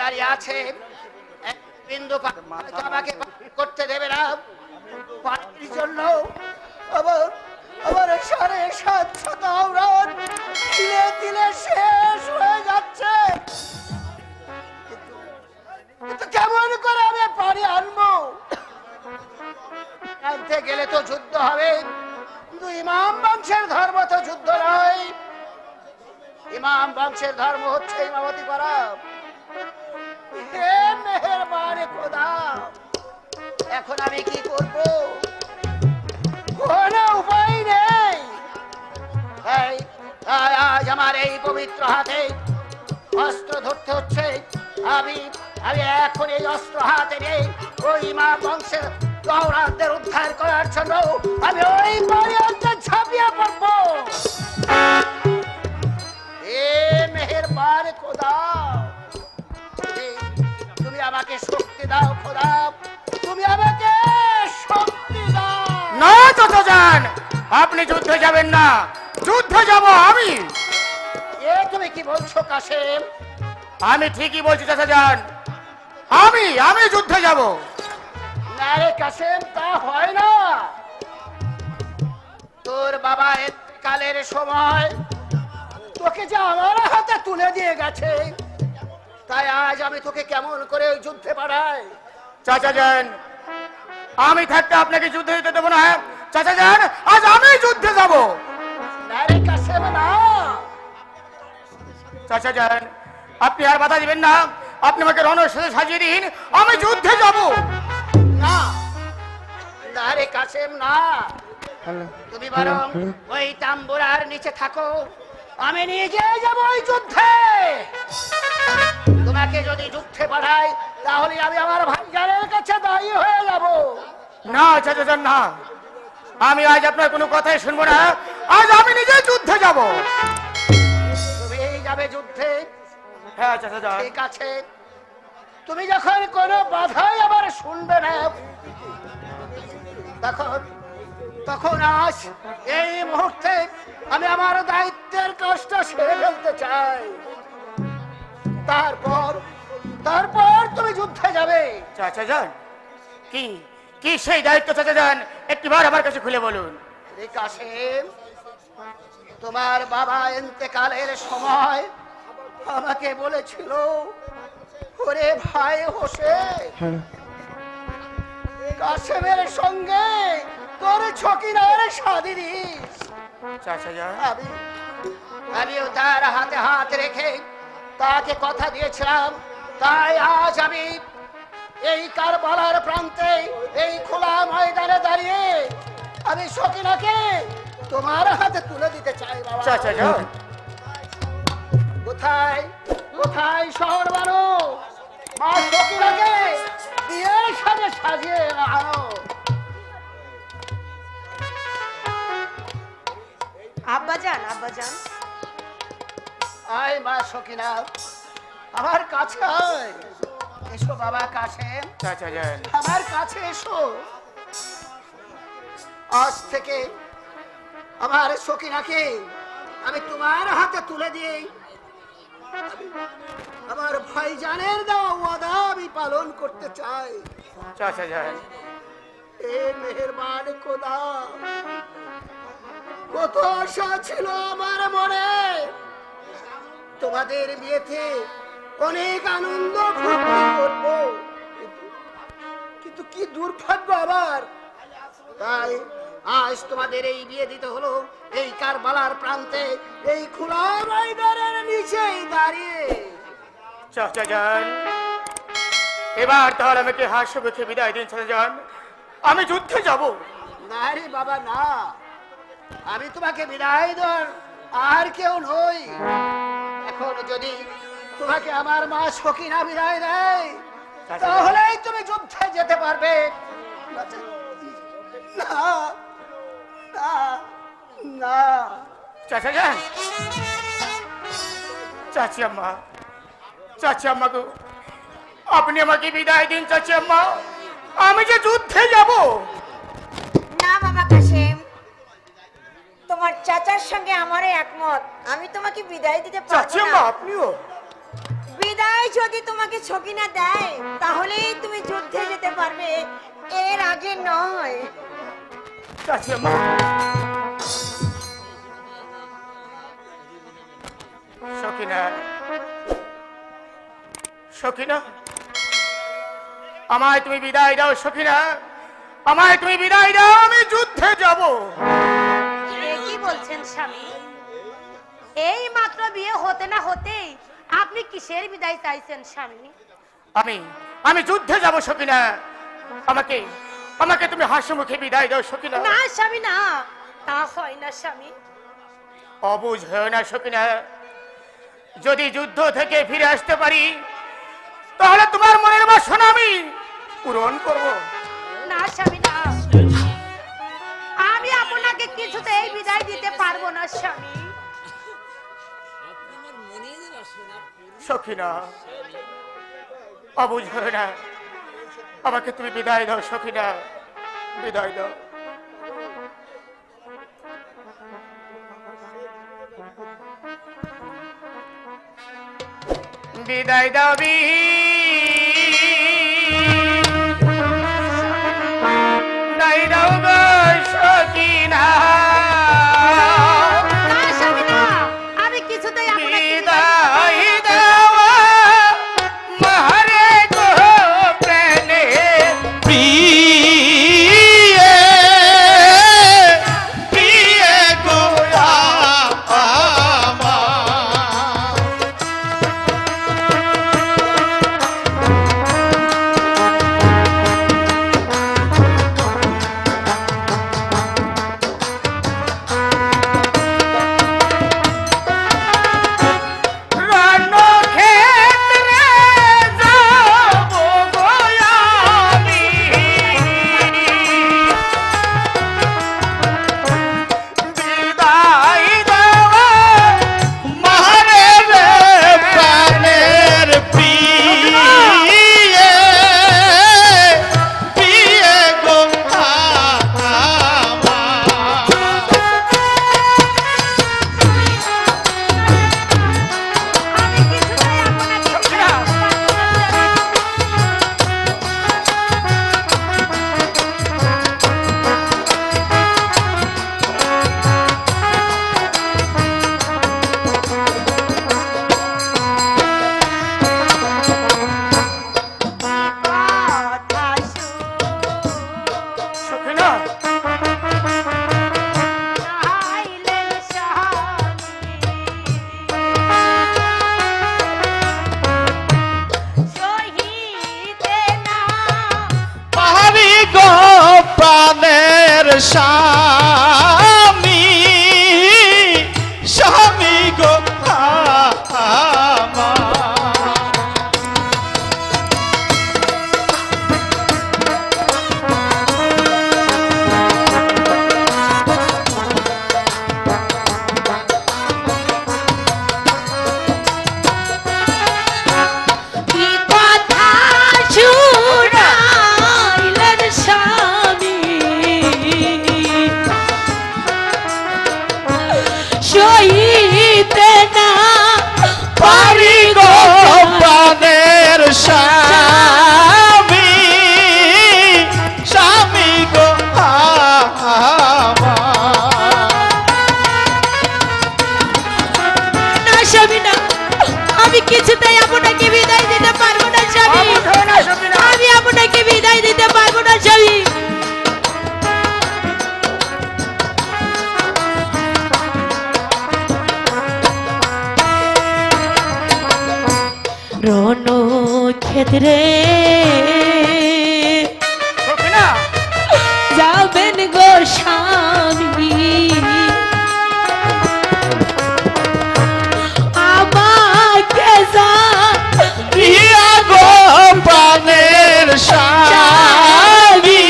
দাঁড়িয়ে আছে বিন্দু আমাকে করতে দেবে না। পানির জন্য আমার 750 আওরাত তিলে তিলে শেষ হয়ে যাচ্ছে। কিন্তু কেমন করে আমি পানি আনবো? আনতে গেলে তো যুদ্ধ হবে, কিন্তু ইমাম বংশের ধর্ম তো যুদ্ধ নয়। ইমাম বংশের ধর্ম হচ্ছে ইমামতি করা। হে মেহেরবান খোদা, এখন আমি কি করব? কোনো উপায় নেই। আজ আমার এই পবিত্র হাতে অস্ত্র ধরতে হচ্ছে। আমি এখন এই অস্ত্র হাতে নেই। ওই ইমাম বংশের আওরাতদের উদ্ধার করার জন্য আমি ওই পানিতে ঝাঁপিয়ে পড়বো। হে মেহেরবান খোদা, তুমি আমাকে শক্তি দাও খোদা, তুমি আমাকে শক্তি দাও। না চাচা যান, আপনি যুদ্ধে যাবেন না, যুদ্ধে যাব আমি। এ তুমি কি বলছো কাসেম? আমি ঠিকই বলছি চাচা যান, আমি যুদ্ধে যাব। না রে কাসেম, তা হয় না। তোর বাবা কালের সময় তোকে যে আমার হাতে তুলে দিয়ে গেছে, তাই আজ আমি তোকে কেমন করে যুদ্ধে পাঠাই? চাচা যান, আমি থাকতে আপনাকে যুদ্ধে দিতে দেবো না। চাচা যান, আজ আমি যুদ্ধে যাব। না রে কাসেম, না। চাচা যান, আপনি আর বাধা দিবেন না, আপনি আমাকে রণের সাথে সাজিয়ে দিন, আমি যুদ্ধে যাব। না না রে কাসেম, না। তুমি বরং ওই তাম্বুরার নিচে থাকো, আমি নিজে যাব ওই যুদ্ধে। তোমাকে যদি যুদ্ধে পাঠাই, তাহলে আমি আমার ভাইজানের কাছে দায়ী হয়ে যাব। না চাচা যান, না, আমি আজ আপনার কোনো কথাই শুনবো না। আজ আমি নিজে যুদ্ধে যাব। তুমি যাবে যুদ্ধে? হ্যাঁ চাচা যান। ঠিক আছে, তুমি যখন কোনো বাধাই আবার শুনবে না, তখন আজ এই মুহূর্তে আমি আমার দায়িত্বের কাজটা সেরে ফেলতে চাই। তারপর তুমি যুদ্ধে যাবে। চাচা যান, কি কি সেই দায়িত্ব চাচা যান, একটিবার আমার কাছে খুলে বলুন। কাসেম, তোমার বাবা ইন্তেকালের সময় আমাকে বলেছিল, ওরে ভাই হোসেন, কাসেমের সঙ্গে তোর ছকিনার শাদি দিস। চাচা যান, আমিও তার হাতে হাত রেখে তাকে কথা দিয়েছিলাম। তাই আজ আমি এই কারবালার প্রান্তে, এই খোলা ময়দানে দাঁড়িয়ে আমি সকিনাকে তোমার হাতে তুলে দিতে চাই। বাবা চাচা যান, কোথায় কোথায় শহর বানো? মা সকিনাকে বিয়ের সাথে সাজিয়ে আনো। আব্বাজান, আব্বাজান, আয় মা সকিনা, আমার কাছে আয়। এসো বাবা কাসেম, চাচা যান, আমার কাছে এসো। আজ থেকে আমার সকিনাকে আমি তোমার হাতে তুলে দিই। আমার ভাইজানের দেওয়া ওয়াদা আমি পালন করতে চাই। চাচা যান, এ মেহেরবান খোদা, কত আশা ছিল আমার মনে, তোমাদের বিয়েতে অনেক আনন্দ ফুর্তি করবো, কিন্তু কি দুর্ভাগ্য আমার। তাই আজ তোমাদের এই বিয়ে দিতে হলো এই কারবালার প্রান্তে, এই খোলা ময়দানের নিচেই দাঁড়িয়ে। চাচা যান, এবার তাহলে আমাকে হাস্য মুখে বিদায় দিন চাচা যান। আমি যুদ্ধে যাব। না রে বাবা না, আমি তোমাকে বিদায় দেওয়ার আর কেউ নই। এখন যদি তোমাকে আমার মা সখিনা বিদায় দেয়, তাহলেই তুমি যুদ্ধে যেতে পারবে। না না না। চাচা যান, চাচি আম্মা, চাচি আম্মা গো, আপনি আমাকে বিদায় দিন চাচি আম্মা, আমি যে যুদ্ধে যাব। না বাবা কাশেম, তোমার চাচার সঙ্গে আমারও একমত। আমি তোমাকে বিদায় দিতে পারবো চাচি আম্মা না। আপনিও? বিদায় যদি তোমাকে সকিনা দেয়, তাহলেই তুমি যুদ্ধে যেতে পারবে, এর আগে নয়। চাচি আম্মা, সখিনা, সখিনা, আমায় তুমি বিদায় দাও সখিনা, আমায় তুমি বিদায় দাও, আমি যুদ্ধে যাব। এ কি বলছেন স্বামী? এই মাত্র বিয়ে হতে না হতেই আপনি কিসের বিদায় চাইছেন স্বামী? আমি যুদ্ধে যাব সখিনা, আমাকে আমাকে তুমি হাসি মুখে বিদায় দাও সখিনা। না স্বামী না, তা হয় না স্বামী। অবুঝ হয় না সখিনা, যদি যুদ্ধ থেকে ফিরে আসতে পারি, তাহলে তোমার মনের বাসনা আমি পূরণ করব। না স্বামী না, আমি আপনাকে কিছুতেই বিদায় দিতে পারবো না স্বামী। সখিনা, অবুঝ হয় না, আমাকে তুমি বিদায় দাও সখিনা, বিদায় দাও। বিদায় দাও বিদায় দাও গো সখিনা, না স্বামী না, আমি কিছুতেই আপনাকে বিদায় দাও মারে গো প্রাণে প্রিয়ে প্রিয়ে গো আমার। রণ ক্ষেত্রে সখিনা যাবেন গো স্বামী আমাকে প্রিয়া গো প্রাণের স্বামী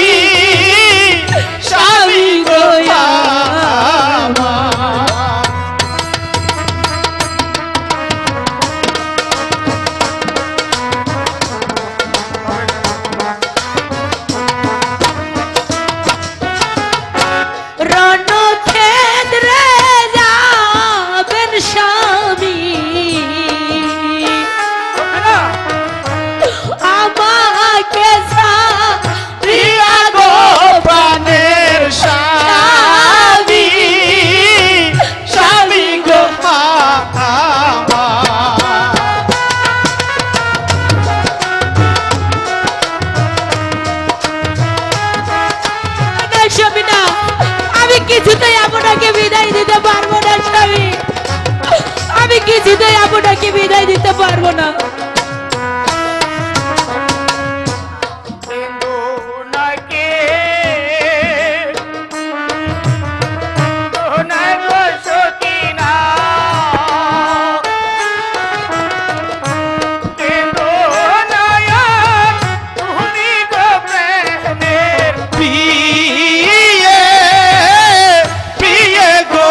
স্বামী গো আমার। রণক্ষেত্রে যাবেন স্বামী সখিনা আমাকে প্রিয়া গো প্রাণের স্বামী স্বামী গো আমার। স্বামী না আমি কিছুতেই আপনাকে বিদায় দিতে পারবো না স্বামী আমি কিছুতেই আপনাকে বিদায় দিতে পারবো না সিন্ধু নাকে সোনা গো সখিনা সিন্ধু নয়ন তুমি গো প্রেমের প্রিয়ে প্রিয়ে গো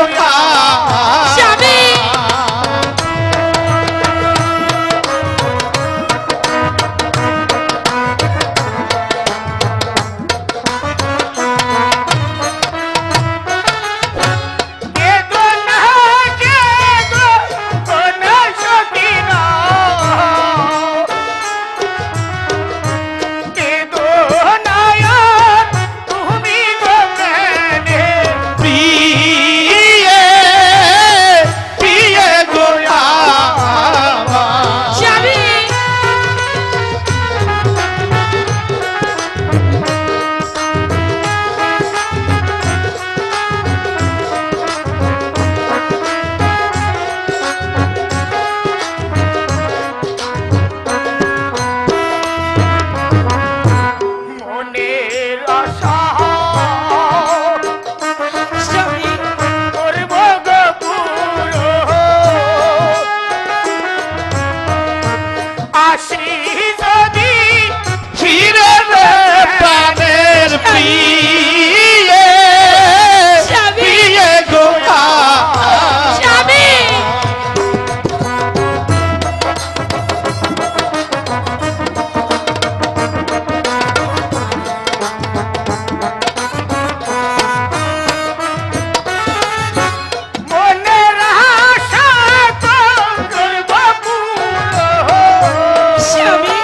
স্বামী কে গো না কে গো সোনা সখিনা কে গো নয়ন তুমি গো প্রেমের প্রিয়ে প্রিয়ে গো আমার। স্বামী মনের আশা স্বামী করব গো পুরো আসি যদি ফিরে রে প্রাণের প্রিয়ে স্বামী প্রিয়ে গো আমার। স্বামী মনের আশা করব পুরো স্বামী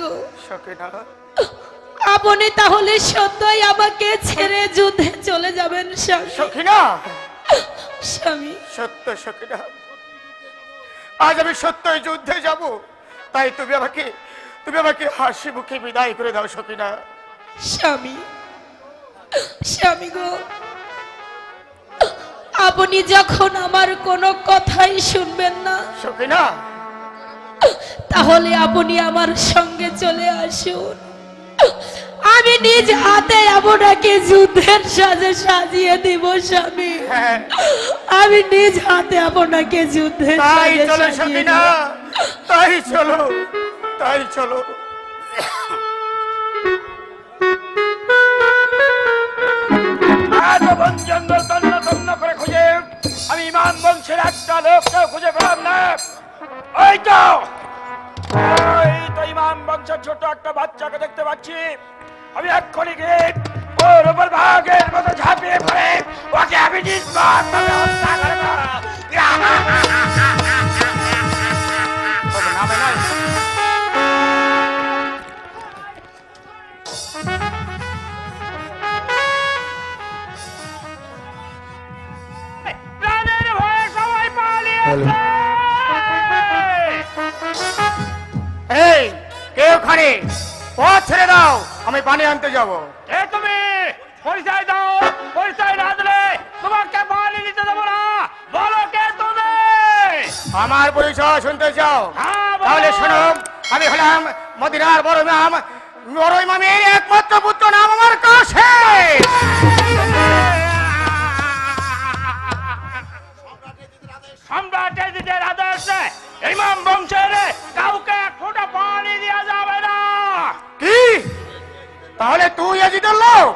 গো, সখিনা আপনি তাহলে সত্যই আমাকে ছেড়ে যুদ্ধে চলে যাবেন স্বামী? সখিনা স্বামী, সত্য সখিনা, আজ আমি সত্যই যুদ্ধে যাব, তাই তুমি আমাকে হাসি মুখে বিদায় করে দাও সখিনা। স্বামী, স্বামী গো, আপনি যখন আমার কোনো কথাই শুনবেন না সখিনা তাহলে আপনি আমার সঙ্গে চলে আসুন। আমি নিজ হাতে আপনাকে যুদ্ধের সাজে সাজিয়ে দিব স্বামী। হ্যাঁ। আমি নিজ হাতে আপনাকে যুদ্ধের তাই সাজে চলো সাজিয়ে সখিনা, দিব। তাই চলো। এত বন জঙ্গল তন্ন তন্ন করে খুঁজে আমি ইমাম বংশের একটা লোককেও খুঁজে পেলাম না। ওই তো ইমাম বংশের ছোট একটা বাচ্চাকে দেখতে পাচ্ছি। আমি এক্ষুনি গিয়ে ওর উপর ভাগের মতো ঝাঁপিয়ে পড়ে ওকে আমি নির্মমভাবে হত্যা করে দেব। নামে নয়। প্রাণের ভয়ে সবাই পালিয়েছে। এই কে ওখানে? পথ ছেড়ে দাও, আমি পানি আনতে যাব। এ তুমি পরিচয় দাও, পরিচয় না দিলে তোমাকে পানি নিতে দেবো না। বলো কে তুমি? আমার পরিচয় শুনতে চাও? হ্যাঁ, বলো। তাহলে শোনো, আমি হলাম মদিনার বড় ইমামের একমাত্র পুত্র, নাম আমার কাসেম। সম্রাটের দিদের আদর্শে ইমাম বংশের কাউকে এক ফোঁটা পানি দেওয়া যাবে না। কি? তাহলে তুই এজিদের লোক?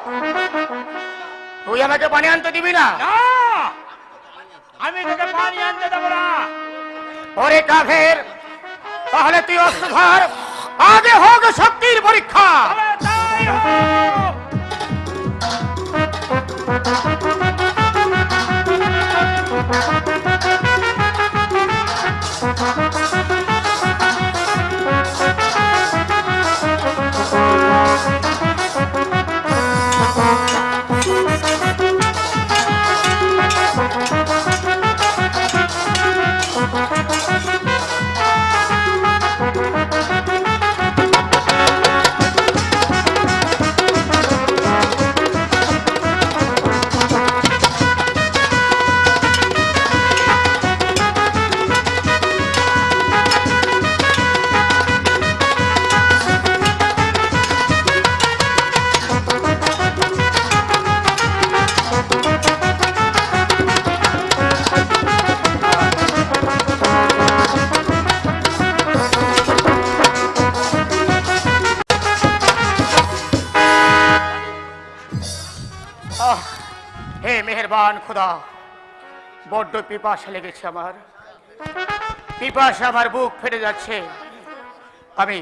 তুই আমাকে পানি আনতে দিবি না? না, আমি তোকে পানি আনতে দেবো না। ওরে কাফের, তাহলে তুই অস্ত্র ধর, আগে হোক শক্তির পরীক্ষা। তবে তাই হোক। হে মেহেরবান খোদা, বড্ড পিপাসা লেগেছে আমার, পিপাসা আমার বুক ফেটে যাচ্ছে। আমি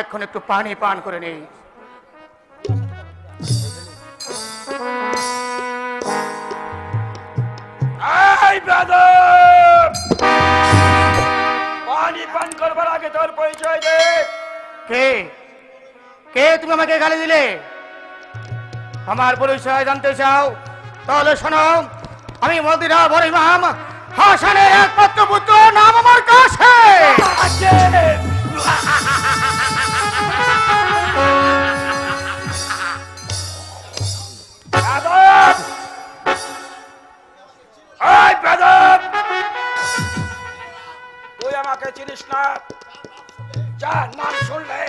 এখন একটু পানি পান করে নেই। এই বেদব! পানি পান করবার আগে তোর পরিচয় দে। কে কে তুমি আমাকে গালি দিলে? আমার পরিচয় জানতে চাও? তাহলে শোনো, আমি মদিনা বড় ইমাম হাসানের একমাত্র পুত্র, নাম আমার কাসেম। বেদব! এই বেদব! তুই আমাকে চিনিস না? যার নাম শুনলে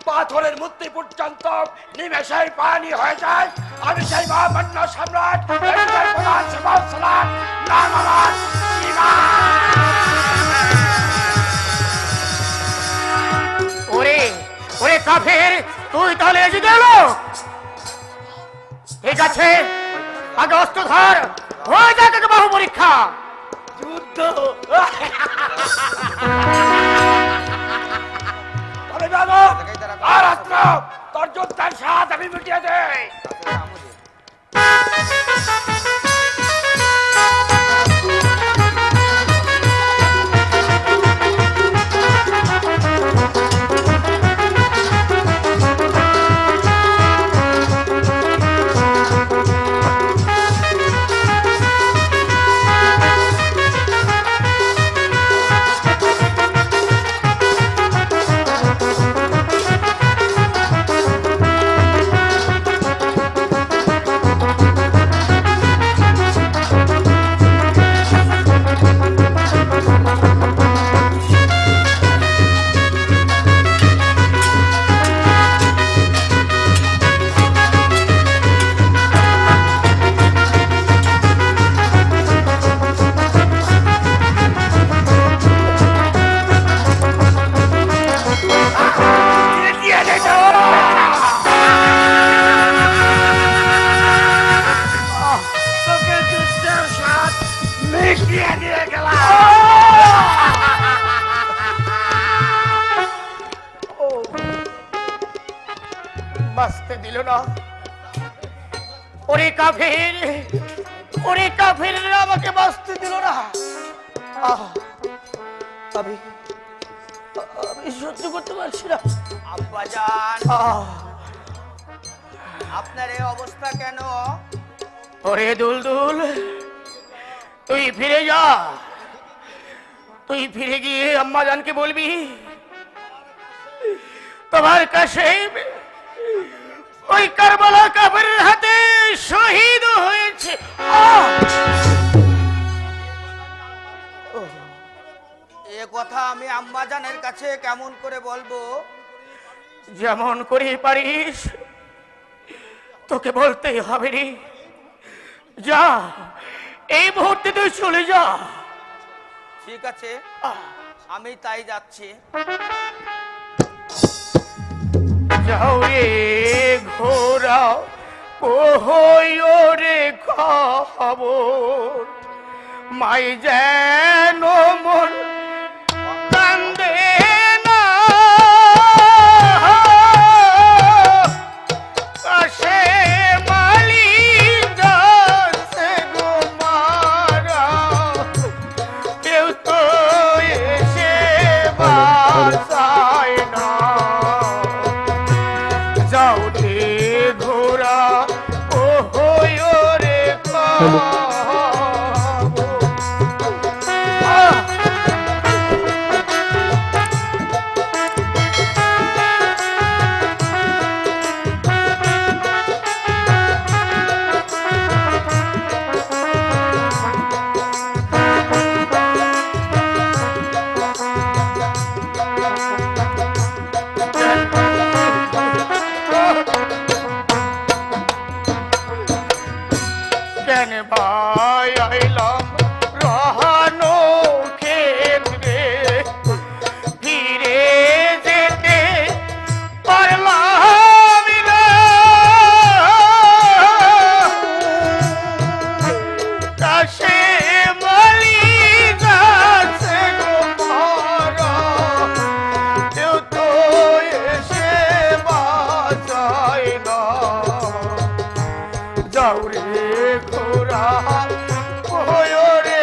পাথরের মূর্তি পর্যন্ত নিমেষেই পানি হয়ে যায়, আমি সেই মহামান্য সম্রাট এর প্রধান সেবক, নাম আমার ওরে ওরে কাফের, তুই তাহলে এসে গেলো? ঠিক আছে, আগে অস্ত্র ধর, হয়ে যাক আগে বাহু পরীক্ষা। যুদ্ধ। তবে বেদব, আর অস্ত্র তোর যোদ্ধার সাথ আমি মিটিয়ে দেই। বাঁচতে দিল না। ওরে কাফির, ওরে কাফিররা আমাকে বাঁচতে দিল না। আমি আমি সহ্য করতে পারছি না। আব্বাজান, আপনার এই অবস্থা কেন? ওরে দুলদুল, তুই ফিরে যা। তুই ফিরে গিয়ে আম্মাজানকে বলবি তোমার কাশেম ওই কারবালা কাফেরের হাতে শহীদ হয়েছে। এ কথা আমি আম্মাজানের কাছে কেমন করে বলবো? যেমন করে পারিস তোকে বলতেই হবে রে। যা, এই মুহূর্তে তুই চলে যা। ঠিক আছে, আমি তাই যাচ্ছি। যাও রে ঘোরা ওহো রে খবর, মাই যেন মন কান্দে না। কাশে মালি যাচ্ছে গো মারা, কেউ তো এসে বাঁচায় না। যাও রে ঘোরা ওহো রে খবর। কেন ভাই আইলাম রহানো ক্ষেত্রে, ফিরে যেতে পারলাম না। কাশে মালি যাচ্ছে গো মারা, কেউ তো এসে বাঁচায় না। যাও রে ঘোরা ওয় রে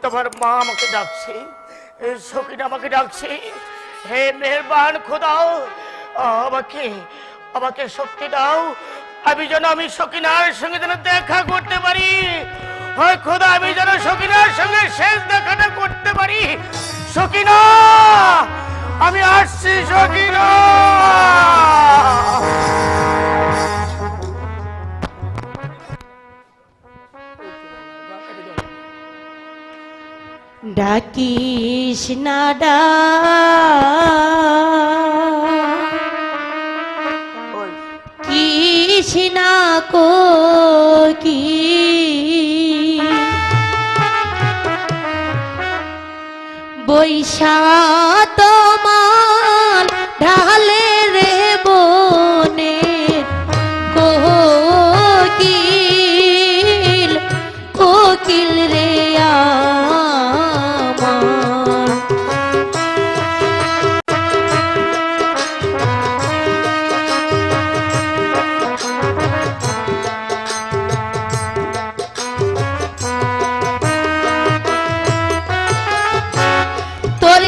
তোমার মা আমাকে ডাকছে, সকিনা আমাকে ডাকছে। হে মেহেরবান খোদাও, আমাকে আমাকে শক্তি দাও, আমি যেন আমি সকিনার সঙ্গে যেন দেখা করতে পারি। হয় খোদা, আমি যেন সকিনার সঙ্গে শেষ দেখাটা করতে পারি। সকিনা, আমি আসছি সকিনা। ডাকিস না কিস না কো কি বৈশা তোমার ঢালে রে বনে কোকিল কোকিল রে তোর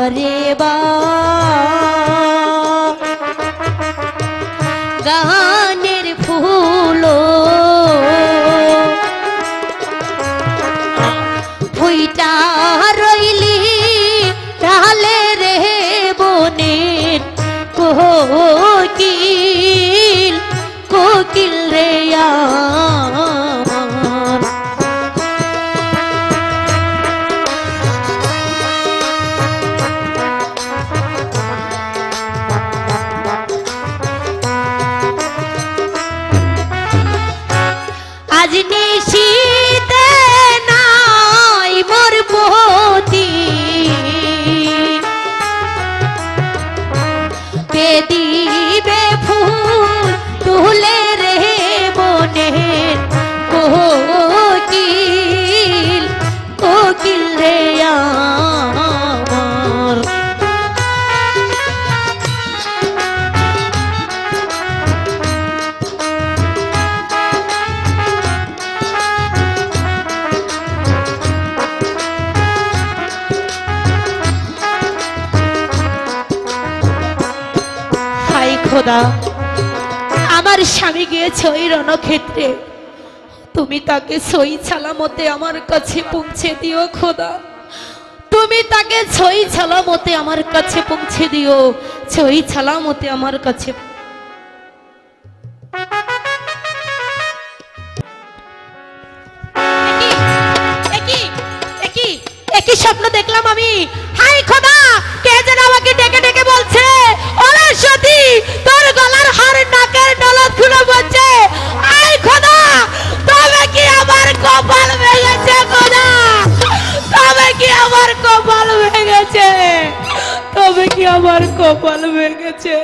বারে বার গানের ফুল ফুইটা রইলি ডালে রে বনের কোকিল কোকিল রে আমার আজ নিশীতে নাই মোর পতি কে দিবে ফুল তুলে রে বনে কোকিল কোকিল রে আমার হাই খোদা আমার স্বামী গিয়েছে ওই রণক্ষেত্রে তুমি তাকে সই সালামতে আমার কাছে পৌঁছে দিও খোদা তুমি তাকে সই সালামতে আমার কাছে পৌঁছে দিও সই সালামতে আমার কাছে একই স্বপ্ন দেখলাম আমি হাই খোদা কে যেন আমাকে ডেকে ডেকে বলছে ওরে সতী তোর গলার হার নাকের নলদ খুলে বলছে আই খোদা তবে কি আমার কপাল ভেঙেছে খোদা তবে কি আমার কপাল ভেঙেছে তবে কি আমার কপাল ভেঙেছে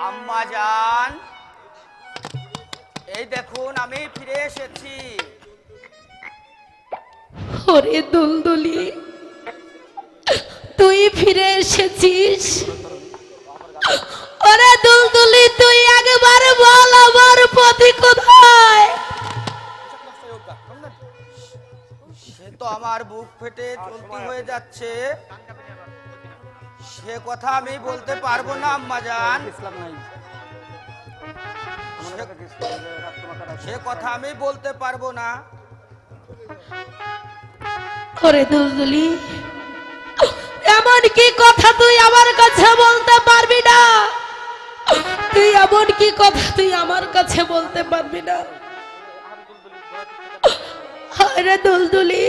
আম্মা জান এই দেখুন আমি ফিরে এসেছি। ওরে দুলদুলি তুই ফিরে এসেছিস ওরে দুলদুলি তুই একবার বল আমার পতি কোথায় সে তো আমার বুক ফেটে চলতি হয়ে যাচ্ছে সে কথা আমি বলতে পারবো না আম্মা জান সে কথা আমি বলতে পারবো না। ওরে দুলদুলি এমন কি কথা তুই আমার কাছে বলতে পারবি না তুই এমন কি কথা তুই আমার কাছে বলতে পারবি না আরে দুলদুলি